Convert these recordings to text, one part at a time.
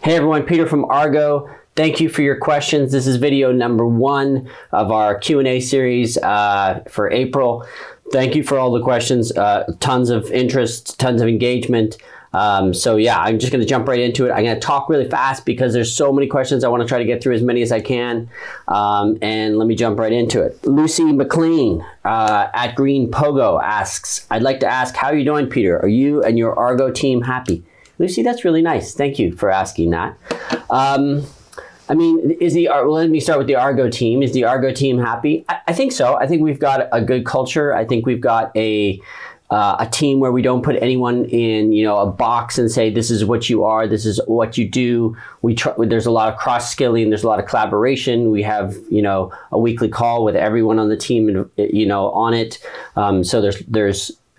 Hey everyone, Peter from Argo. Thank you for your questions. This is video number 1 of our Q&A series for April. Thank you for all the questions, tons of interest, tons of engagement. So yeah, I'm just gonna jump right into it. I'm gonna talk really fast because there's so many questions. I wanna try to get through as many as I can. And let me jump right into it. Lucy McLean at Green Pogo asks, I'd like to ask, how are you doing, Peter? Are you and your Argo team happy? Lucy, that's really nice. Thank you for asking that. I mean, let me start with the Argo team. Is the Argo team happy? I think so. I think we've got a good culture. I think we've got a team where we don't put anyone in, a box and say, this is what you are, this is what you do. There's a lot of cross-skilling, there's a lot of collaboration. We have, a weekly call with everyone on the team, on it. So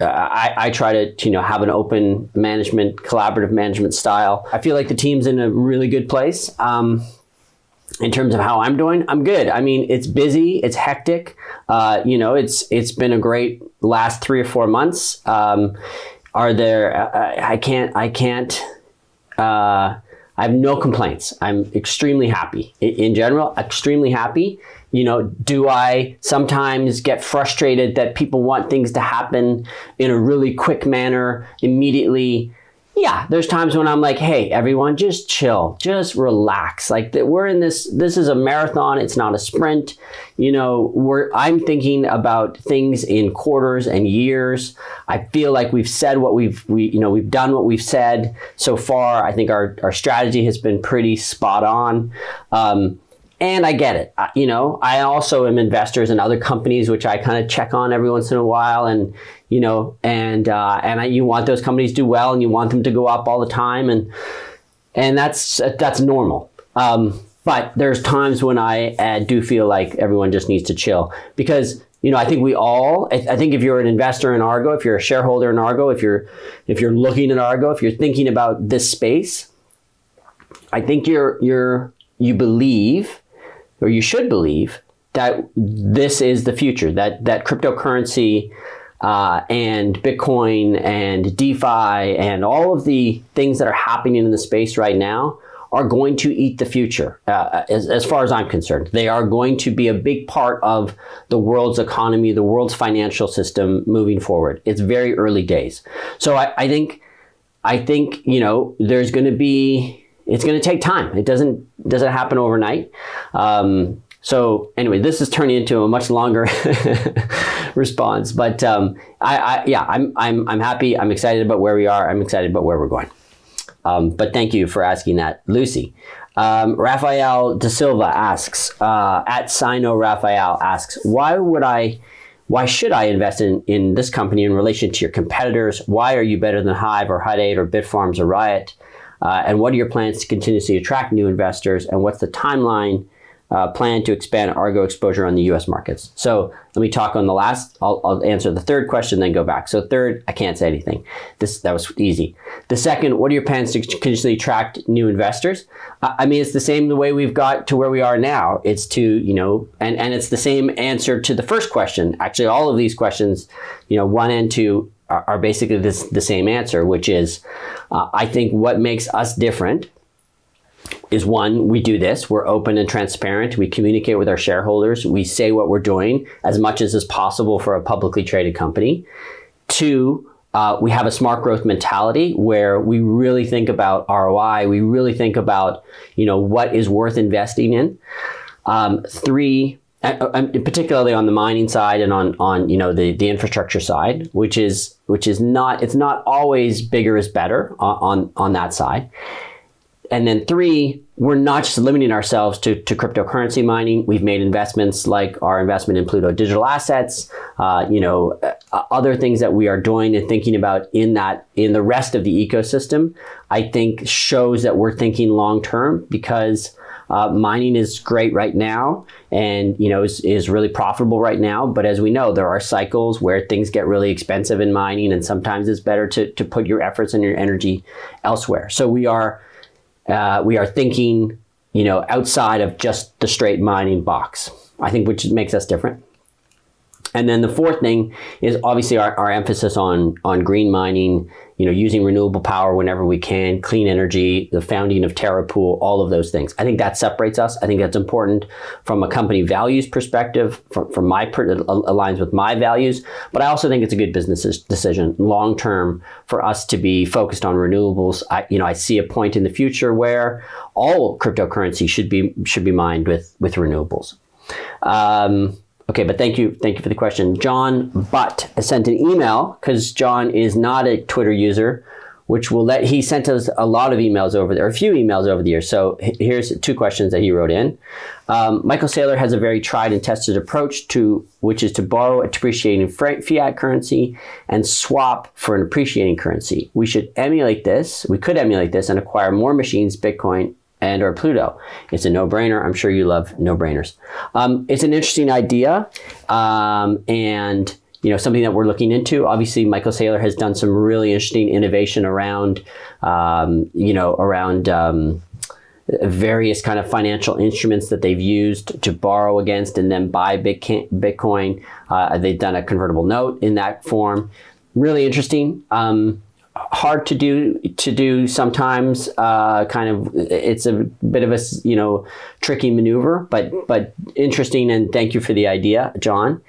I try to, have an open management, collaborative management style. I feel like the team's in a really good place. In terms of how I'm doing, I'm good. I mean, it's busy, it's hectic. It's been a great last 3 or 4 months. I have no complaints. I'm extremely happy. In general, extremely happy. Do I sometimes get frustrated that people want things to happen in a really quick manner immediately? Yeah, there's times when I'm like, hey, everyone, just chill, just relax. Like we're in this is a marathon, it's not a sprint. I'm thinking about things in quarters and years. I feel like we've said what we've done what we've said so far. I think our strategy has been pretty spot on. And I get it. I also am investors in other companies, which I kind of check on every once in a while. And, you want those companies to do well and you want them to go up all the time. And that's normal. But there's times when I do feel like everyone just needs to chill because, I think I think if you're an investor in Argo, if you're a shareholder in Argo, if you're looking at Argo, if you're thinking about this space, I think you believe, or you should believe, that this is the future, that cryptocurrency and Bitcoin and DeFi and all of the things that are happening in the space right now are going to eat the future, as far as I'm concerned. They are going to be a big part of the world's economy, the world's financial system moving forward. It's very early days. So I think there's going to be, it's going to take time. It doesn't happen overnight. So anyway, this is turning into a much longer response, but I'm happy. I'm excited about where we are. I'm excited about where we're going. But thank you for asking that, Lucy. Rafael Da Silva asks, at Sino Rafael asks, why should I invest in this company in relation to your competitors? Why are you better than Hive or Hut 8 or Bitfarms or Riot? And what are your plans to continuously attract new investors? And what's the timeline plan to expand Argo exposure on the US markets? So let me talk on the last, I'll answer the third question, then go back. So third, I can't say anything. That was easy. The second, what are your plans to continuously attract new investors? I mean, it's the same the way we've got to where we are now. It's to, and it's the same answer to the first question. Actually, all of these questions, 1 and 2, are basically the same answer, which is, I think what makes us different is 1, we do this, we're open and transparent, we communicate with our shareholders, we say what we're doing as much as is possible for a publicly traded company. 2, we have a smart growth mentality where we really think about ROI, we really think about, what is worth investing in. 3, particularly on the mining side and on the infrastructure side, which is not, it's not always bigger is better on that side. And then 3, we're not just limiting ourselves to cryptocurrency mining. We've made investments like our investment in Pluto Digital Assets, other things that we are doing and thinking about in the rest of the ecosystem, I think shows that we're thinking long term because mining is great right now and is really profitable right now. But as we know, there are cycles where things get really expensive in mining, and sometimes it's better to put your efforts and your energy elsewhere. So we are thinking, outside of just the straight mining box, I think, which makes us different. And then the fourth thing is obviously our emphasis on green mining, using renewable power whenever we can, clean energy, the founding of Terra Pool, all of those things. I think that separates us. I think that's important from a company values perspective, from my it aligns with my values, but I also think it's a good business decision long term for us to be focused on renewables. I see a point in the future where all cryptocurrency should be mined with renewables. Okay, but thank you for the question. John Butt sent an email, because John is not a Twitter user, he sent us a lot of emails a few emails over the years. So here's 2 questions that he wrote in. Michael Saylor has a very tried and tested approach which is to borrow a depreciating fiat currency and swap for an appreciating currency. We could emulate this and acquire more machines, Bitcoin, and or Pluto. It's a no-brainer. I'm sure you love no-brainers. It's an interesting idea, and something that we're looking into. Obviously, Michael Saylor has done some really interesting innovation around various kind of financial instruments that they've used to borrow against and then buy Bitcoin. They've done a convertible note in that form. Really interesting. Hard to do sometimes. It's a bit of a tricky maneuver, but interesting, and thank you for the idea, John.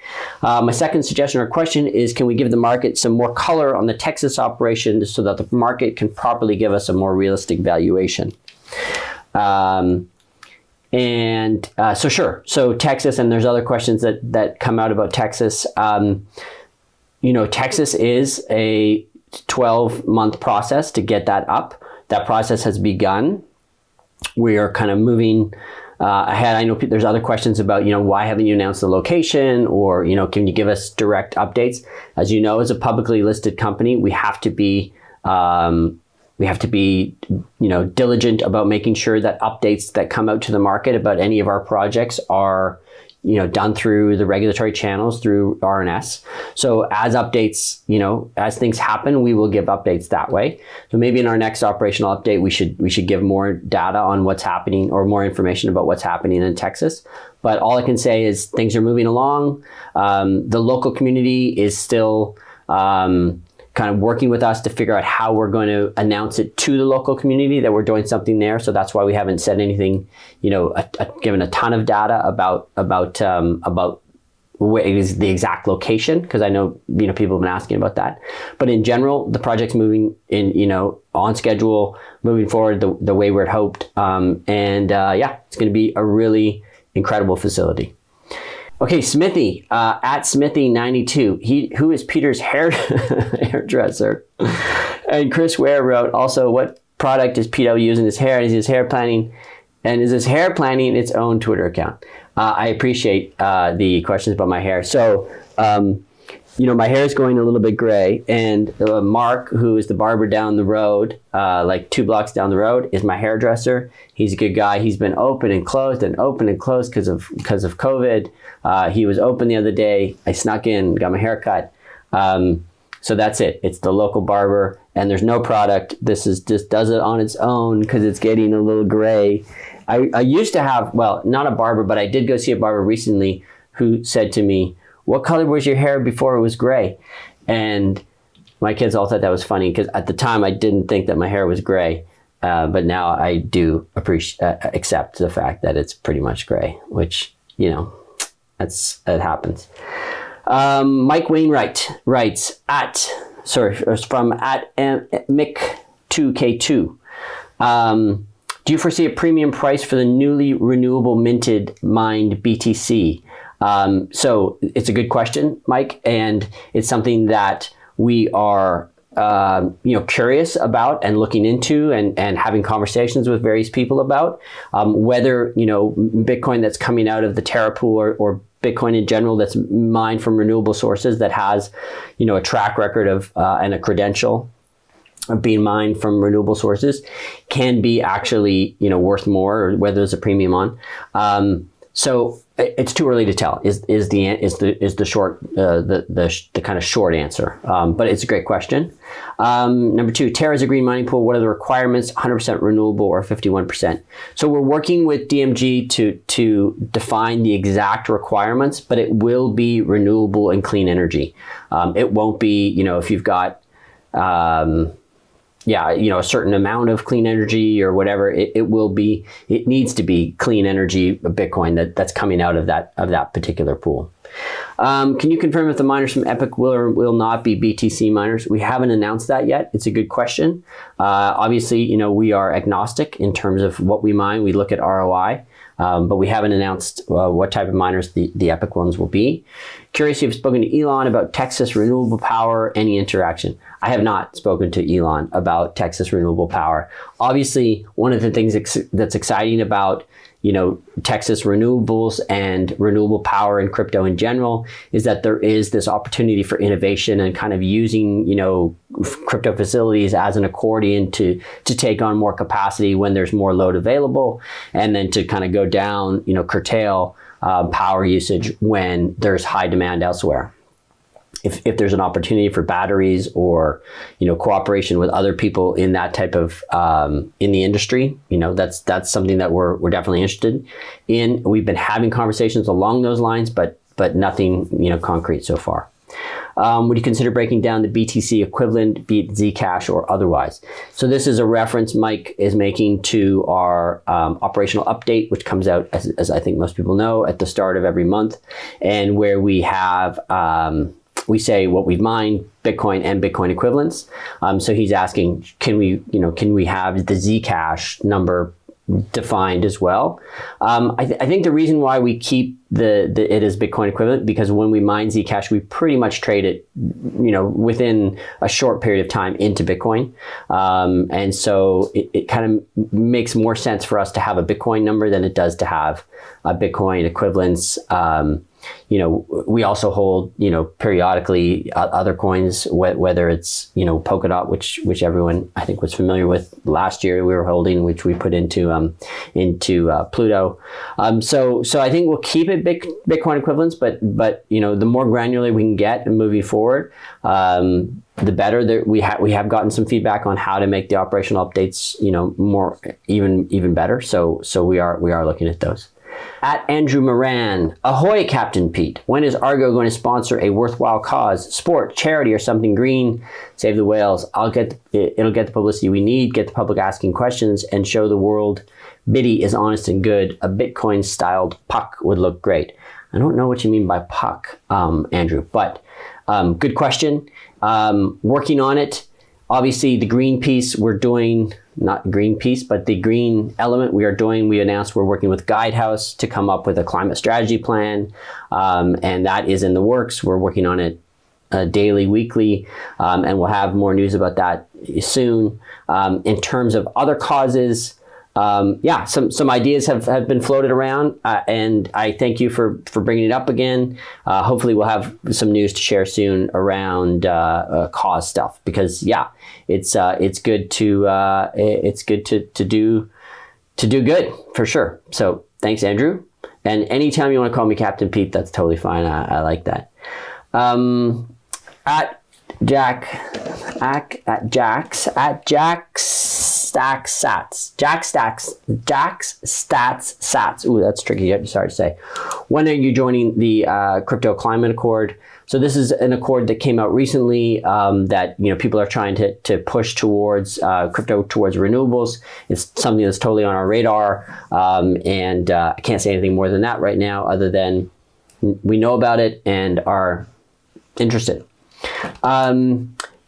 My second suggestion or question is, can we give the market some more color on the Texas operation so that the market can properly give us a more realistic valuation? So sure. So Texas, and there's other questions that come out about Texas. Texas is a 12-month process to get that up. That process has begun. We are kind of moving ahead. I know there's other questions about, why haven't you announced the location, or, can you give us direct updates? As you know, as a publicly listed company, we have to be diligent about making sure that updates that come out to the market about any of our projects are done through the regulatory channels, through RNS. So as updates, as things happen, we will give updates that way. So maybe in our next operational update, we should give more data on what's happening, or more information about what's happening in Texas. But all I can say is things are moving along. The local community is still kind of working with us to figure out how we're going to announce it to the local community that we're doing something there. So that's why we haven't said anything, given a ton of data about where is the exact location, because I know people have been asking about that. But in general, the project's moving on schedule, moving forward the way we're hoped, it's going to be a really incredible facility. Okay, Smithy, at Smithy92, who is Peter's hairdresser. And Chris Ware wrote also, what product does Peter use in his hair? Is his hair planning its own Twitter account? I appreciate the questions about my hair. So, my hair is going a little bit gray, and Mark, who is the barber down the road, like 2 blocks down the road, is my hairdresser. He's a good guy. He's been open and closed because of COVID. He was open the other day. I snuck in, got my hair cut. So that's it. It's the local barber, and there's no product. This is just does it on its own because it's getting a little gray. I used to have, well, not a barber, but I did go see a barber recently who said to me, "What color was your hair before it was gray?" And my kids all thought that was funny, because at the time I didn't think that my hair was gray. But now I do accept the fact that it's pretty much gray, which, it happens. Mike Wainwright writes from Mick2K2. Do you foresee a premium price for the newly renewable minted mined BTC? So it's a good question, Mike, and it's something that we are curious about and looking into and having conversations with various people about whether Bitcoin that's coming out of the Terra Pool or Bitcoin in general that's mined from renewable sources that has a track record of and a credential of being mined from renewable sources can be actually worth more, or whether there's a premium on. So it's too early to tell. Is the short the kind of short answer? But it's a great question. Number 2, Terra is a green mining pool. What are the requirements? 100% renewable or 51%? So we're working with DMG to define the exact requirements, but it will be renewable and clean energy. It won't be, if you've got a certain amount of clean energy or whatever, it needs to be clean energy Bitcoin that's coming out of that particular pool. Can you confirm if the miners from Epic will or will not be BTC miners? We haven't announced that yet. It's a good question. Obviously, we are agnostic in terms of what we mine. We look at ROI. But we haven't announced what type of miners the Epic ones will be. Curious if you've spoken to Elon about Texas renewable power, any interaction? I have not spoken to Elon about Texas renewable power. Obviously, one of the things that's exciting about Texas renewables and renewable power and crypto in general is that there is this opportunity for innovation and kind of using, crypto facilities as an accordion to take on more capacity when there's more load available, and then to kind of go down, curtail power usage when there's high demand elsewhere. If there's an opportunity for batteries or, cooperation with other people in that type of, in the industry, that's something that we're definitely interested in. We've been having conversations along those lines, but nothing, concrete so far. Would you consider breaking down the BTC equivalent, be it Zcash or otherwise? So this is a reference Mike is making to our operational update, which comes out, as I think most people know, at the start of every month, and where we have, we say what we've mined, Bitcoin and Bitcoin equivalents. So he's asking, can we have the Zcash number defined as well? I think the reason why we keep it as Bitcoin equivalent, because when we mine Zcash, we pretty much trade it, within a short period of time into Bitcoin. And so it kind of makes more sense for us to have a Bitcoin number than it does to have a Bitcoin equivalence. We also hold, periodically other coins, whether it's, Polkadot, which everyone I think was familiar with last year we were holding, which we put into Pluto. So I think we'll keep it Bitcoin equivalents, but the more granular we can get moving forward, the better. We have gotten some feedback on how to make the operational updates, more even better. So we are looking at those. At Andrew Moran, ahoy, Captain Pete. When is Argo going to sponsor a worthwhile cause, sport, charity, or something green? Save the whales. It'll get the publicity we need, get the public asking questions, and show the world Biddy is honest and good. A Bitcoin-styled puck would look great. I don't know what you mean by puck, Andrew, but good question. Working on it. Obviously, the green piece we're doing, not Greenpeace, but the green element we announced we're working with Guidehouse to come up with a climate strategy plan, and that is in the works. We're working on it daily, weekly, and we'll have more news about that soon. In terms of other causes, some ideas have been floated around, and I thank you for bringing it up again. Hopefully we'll have some news to share soon around cause stuff, because it's good to do good for sure. So thanks, Andrew. And anytime you want to call me Captain Pete, that's totally fine. I like that. At Jack's Stacks Sats. Jack's Stats Sats. Ooh, that's tricky. Sorry to say. When are you joining the Crypto Climate Accord? So this is an accord that came out recently that people are trying to push towards crypto, towards renewables. It's something that's totally on our radar, and I can't say anything more than that right now, other than we know about it and are interested.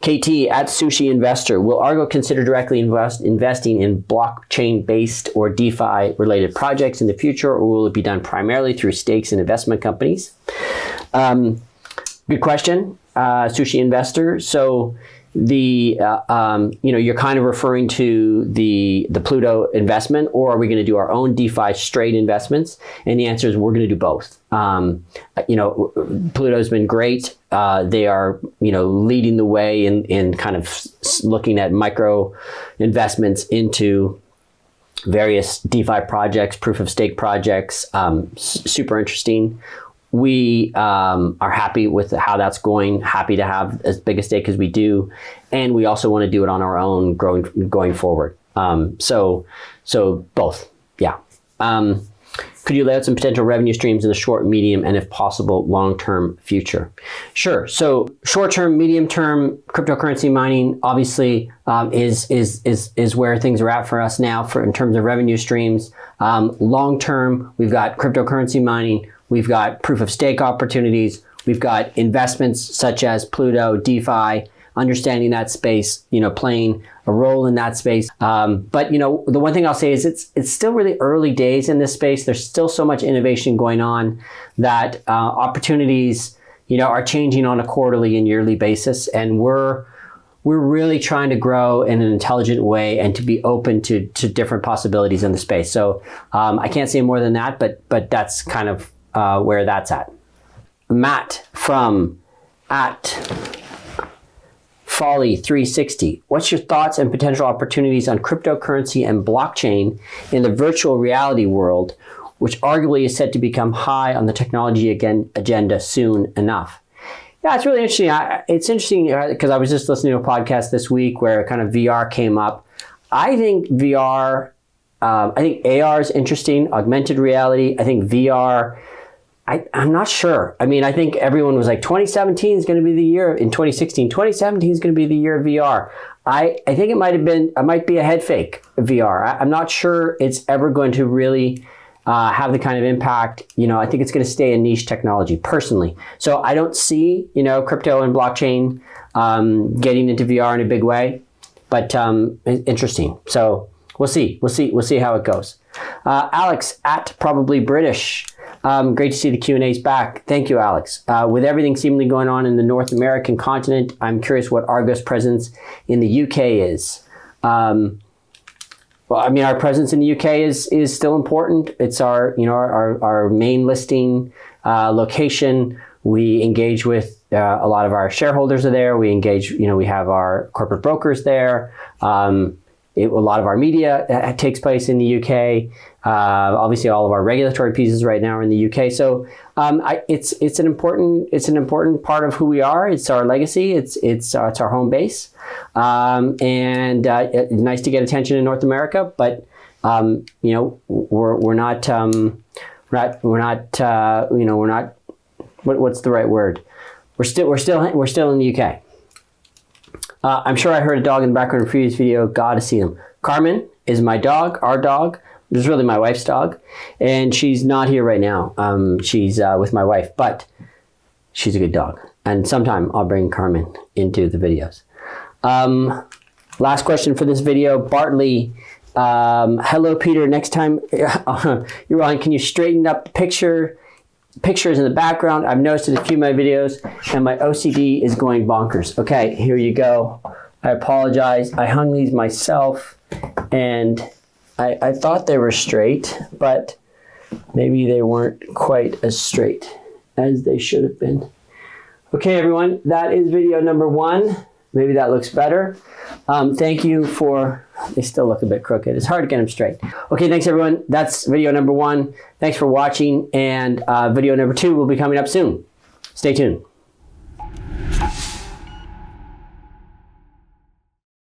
KT at Sushi Investor, will Argo consider directly investing in blockchain-based or DeFi-related projects in the future, or will it be done primarily through stakes in investment companies? Good question, Sushi Investor. So the you're kind of referring to the Pluto investment, or are we going to do our own DeFi straight investments? And the answer is we're going to do both. Pluto's been great. They are leading the way in kind of looking at micro investments into various DeFi projects, proof of stake projects, super interesting. We are happy with how that's going, happy to have as big a stake as we do. And we also want to do it on our own going forward. So both, yeah. Could you lay out some potential revenue streams in the short, medium, and if possible, long-term future? Sure. So short-term, medium-term cryptocurrency mining obviously is where things are at for us now in terms of revenue streams. Long-term, we've got cryptocurrency mining, we've got proof of stake opportunities, we've got investments such as Pluto, DeFi, understanding that space, playing a role in that space. But the one thing I'll say is it's still really early days in this space. There's still so much innovation going on that opportunities, are changing on a quarterly and yearly basis. And we're really trying to grow in an intelligent way and to be open to different possibilities in the space. So I can't say more than that, but that's kind of where that's at. Matt from Folly360. What's your thoughts and potential opportunities on cryptocurrency and blockchain in the virtual reality world, which arguably is set to become high on the technology agenda soon enough? Yeah, it's really interesting. It's interesting because I was just listening to a podcast this week where kind of VR came up. I think VR, I think AR is interesting, augmented reality. I think VR, I'm not sure. I mean, I think everyone was like, 2017 is going to be the year. In 2016, 2017 is going to be the year of VR. I think it might be a head fake, VR. I'm not sure it's ever going to really have the kind of impact. I think it's going to stay a niche technology, personally. So I don't see, crypto and blockchain getting into VR in a big way. But interesting. So we'll see. We'll see how it goes. Alex at Probably British. Great to see the Q&A's back. Thank you, Alex. With everything seemingly going on in the North American continent, I'm curious what Argo's presence in the UK is. Well, I mean, our presence in the UK is still important. It's our main listing location. We engage with a lot of our shareholders are there. We engage, we have our corporate brokers there. A lot of our media takes place in the UK. Obviously, all of our regulatory pieces right now are in the UK. So it's an important part of who we are. It's our legacy. It's our home base. And it's nice to get attention in North America. But we're not what's the right word? We're still in the UK. I'm sure I heard a dog in the background in a previous video. Got to see them. Carmen is my dog, our dog. This is really my wife's dog. And she's not here right now. She's with my wife, but she's a good dog. And sometime I'll bring Carmen into the videos. Last question for this video. Bartley, hello, Peter. Next time you're on, can you straighten up the pictures in the background? I've noticed in a few of my videos and my OCD is going bonkers. Okay, here you go. I apologize. I hung these myself and I thought they were straight, but maybe they weren't quite as straight as they should have been. Okay, everyone, that is video number 1. Maybe that looks better. Thank you for, they still look a bit crooked. It's hard to get them straight. Okay, thanks everyone. That's video number 1. Thanks for watching, and video number 2 will be coming up soon. Stay tuned.